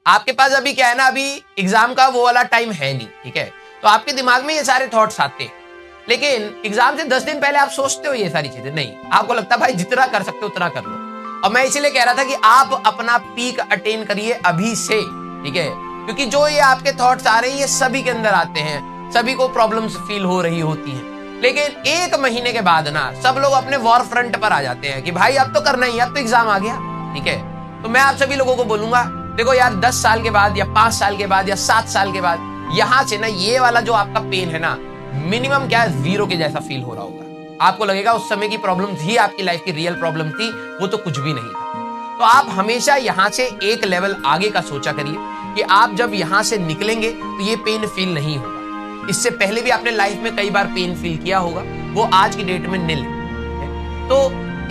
आपके पास अभी क्या है ना, अभी एग्जाम का वो वाला टाइम है नहीं, ठीक है, तो आपके दिमाग में ये सारे थॉट्स आते हैं। लेकिन एग्जाम से 10 दिन पहले आप सोचते हो ये सारी चीजें? नहीं, आपको लगता है भाई जितना कर सकते हो उतना कर लो। और मैं इसीलिए कह रहा था कि आप अपना पीक अटेन करिए अभी से, ठीक है, क्योंकि जो ये आपके थॉट्स आ रहे हैं ये सभी के अंदर आते हैं, सभी को प्रॉब्लम्स फील हो रही होती हैं। लेकिन 1 महीने के बाद ना सब लोग अपने वॉर फ्रंट पर आ जाते हैं कि भाई अब तो करना ही है, अब तो एग्जाम आ गया, ठीक है। तो मैं आप सभी लोगों को बोलूंगा, देखो यार 10 साल के बाद या 5 साल के बाद या 7 साल के बाद यहां से ना ये वाला जो आपका पेन है ना, मिनिमम क्या है, 0 के जैसा फील हो रहा होगा। आपको लगेगा उस समय की प्रॉब्लम ही आपकी लाइफ की रियल प्रॉब्लम थी, वो तो कुछ भी नहीं था। तो आप हमेशा यहां से एक लेवल आगे का सोचा करिए कि आप जब यहां से निकलेंगे तो ये पेन फील नहीं होगा। इससे पहले भी आपने लाइफ में कई बार पेन फील किया होगा, वो आज की डेट में निल है। तो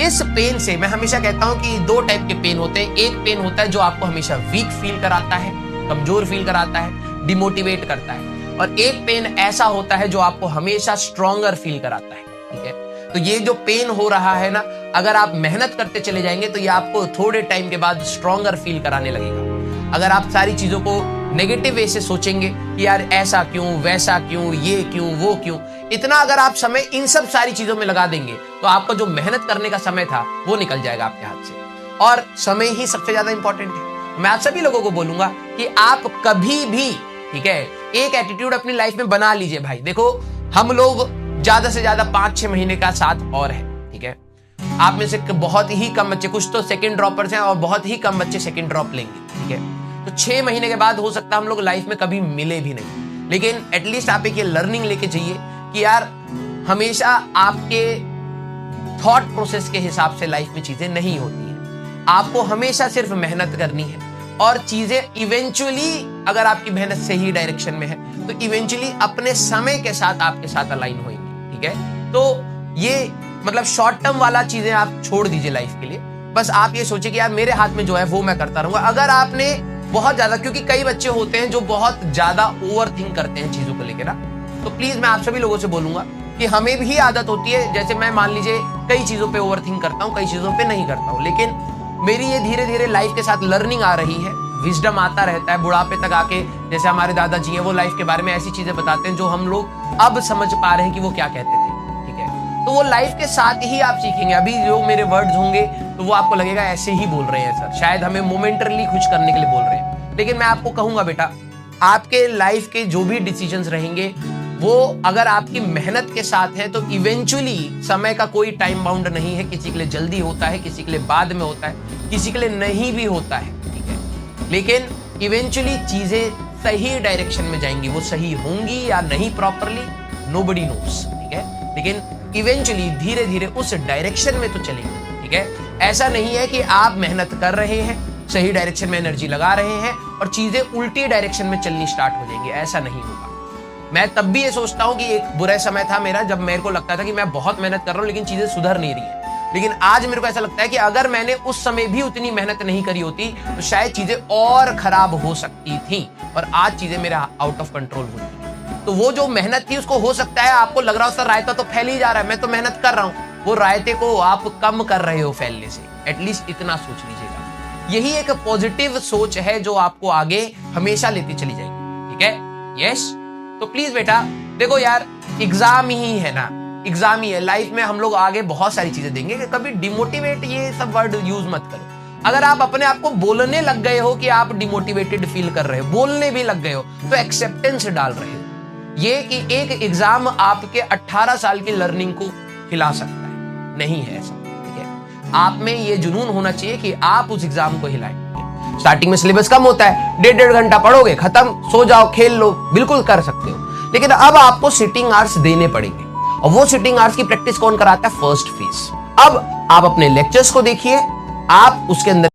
इस पेन से मैं हमेशा कहता हूं कि 2 टाइप के पेन होते हैं। एक पेन होता है जो आपको हमेशा वीक फील कराता है, कमजोर फील कराता है, डिमोटिवेट करता है, और एक पेन ऐसा होता है जो आपको हमेशा स्ट्रॉन्गर फील कराता है, ठीक है। तो ये जो पेन हो रहा है ना, अगर आप मेहनत करते चले जाएंगे तो ये आपको थोड़े टाइम के बाद स्ट्रॉन्गर फील कराने लगेगा। अगर आप सारी चीजों को नेगेटिव वे से सोचेंगे कि यार ऐसा क्यों, वैसा क्यों, ये क्यों, वो क्यों, इतना अगर आप समय इन सब सारी चीजों में लगा देंगे तो आपका जो मेहनत करने का समय था वो निकल जाएगा आपके हाथ से। और समय ही सबसे ज्यादा इंपॉर्टेंट है। मैं आप सभी लोगों को बोलूंगा कि आप कभी भी, ठीक है, एक एटीट्यूड अपनी लाइफ में बना लीजिए। भाई देखो, हम लोग ज्यादा से ज्यादा 5-6 महीने का साथ और है, ठीक है। आप में से बहुत ही कम बच्चे, कुछ तो सेकंड ड्रॉपर्स हैं और बहुत ही कम बच्चे सेकंड ड्रॉप लेंगे, ठीक है। तो 6 महीने के बाद हो सकता है हम लोग लाइफ में कभी मिले भी नहीं, लेकिन एटलीस्ट आप एक ये लर्निंग लेके जाइए कि यार हमेशा आपके थॉट प्रोसेस के हिसाब से लाइफ में चीजें नहीं होती हैं। आपको हमेशा सिर्फ मेहनत करनी है और चीजें इवेंचुअली, अगर आपकी मेहनत सही डायरेक्शन में है तो इवेंचुअली अपने समय के साथ आपके साथ अलाइन होंगी, ठीक है। तो ये मतलब शॉर्ट टर्म वाला चीजें आप छोड़ दीजिए लाइफ के लिए। बस आप ये सोचिए कि यार मेरे हाथ में जो है वो मैं करता रहूंगा। अगर आपने बहुत ज्यादा, क्योंकि कई बच्चे होते हैं जो बहुत ज्यादा ओवर थिंक करते हैं चीजों को लेकर ना, तो प्लीज मैं आप सभी लोगों से बोलूंगा कि हमें भी आदत होती है, जैसे मैं मान लीजिए कई चीजों पे ओवर थिंक करता हूँ, कई चीजों पे नहीं करता हूँ, लेकिन मेरी ये धीरे धीरे लाइफ के साथ लर्निंग आ रही है, विजडम आता रहता है। बुढ़ापे तक आके जैसे हमारे दादाजी हैं, वो लाइफ के बारे में ऐसी चीजें बताते हैं जो हम लोग अब समझ पा रहे हैं कि वो क्या कहते थे, ठीक है। तो वो लाइफ के साथ ही आप सीखेंगे। अभी जो मेरे वर्ड्स होंगे तो वो आपको लगेगा ऐसे ही बोल रहे हैं सर, शायद हमें मोमेंटरली खुश करने के लिए बोल रहे हैं, लेकिन मैं आपको कहूंगा बेटा, आपके लाइफ के जो भी डिसीजंस रहेंगे वो अगर आपकी मेहनत के साथ है तो इवेंचुअली, समय का कोई टाइम बाउंड नहीं है, किसी के लिए जल्दी होता है, किसी के लिए बाद में होता है, किसी के लिए नहीं भी होता है, ठीक है। लेकिन इवेंचुअली चीजें सही डायरेक्शन में जाएंगी। वो सही होंगी या नहीं प्रॉपरली नोबडी नोस, ठीक है, लेकिन इवेंचुअली धीरे धीरे उस डायरेक्शन में तो चलेंगे, ठीक है। ऐसा नहीं है कि आप मेहनत कर रहे हैं, सही डायरेक्शन में एनर्जी लगा रहे हैं और चीजें उल्टी डायरेक्शन में चलनी स्टार्ट हो जाएंगी, ऐसा नहीं होगा। मैं तब भी ये सोचता हूं कि एक बुरा समय था मेरा जब मेरे को लगता था कि मैं बहुत मेहनत कर रहा हूं लेकिन चीजें सुधर नहीं रही है, लेकिन आज मेरे को ऐसा लगता है कि अगर मैंने उस समय भी उतनी मेहनत नहीं करी होती तो शायद चीजें और खराब हो सकती थी और आज चीजें मेरे आउट ऑफ कंट्रोल होती। तो वो जो मेहनत थी उसको, हो सकता है आपको लग रहा हो सर रायता तो फैल ही जा रहा है, मैं तो मेहनत कर रहा हूं, वो रायते को आप कम कर रहे हो फैलने से। एटलीस्ट इतना सोच लीजिएगा। यही एक पॉजिटिव सोच है जो आपको आगे हमेशा लेती चली जाएगी, ठीक है। यस, तो प्लीज बेटा देखो यार, एग्जाम ही है ना, एग्जाम ही है। लाइफ में हम लोग आगे बहुत सारी चीजें देंगे, कभी डिमोटिवेट ये सब वर्ड यूज मत करो। अगर आप अपने आप को बोलने लग गए हो कि आप डिमोटिवेटेड फील कर रहे हो, बोलने भी लग गए हो, तो एक्सेप्टेंस डाल रहे हो। ये कि एक एग्जाम आपके 18 साल की लर्निंग को हिला सकता है, नहीं है ऐसा, ठीक है। आप में ये जुनून होना चाहिए कि आप उस एग्जाम को हिलाएं। स्टार्टिंग में सिलेबस कम होता है, 1.5 घंटा पढ़ोगे, खत्म, सो जाओ, खेल लो, बिल्कुल कर सकते हो। लेकिन अब आपको सिटिंग आवर्स देने पड़ेंगे और वो सिटिंग आवर्स की प्रैक्टिस कौन कराता है? First phase. अब आप अपने लेक्चर्स को देखिए, आप उसके अंदर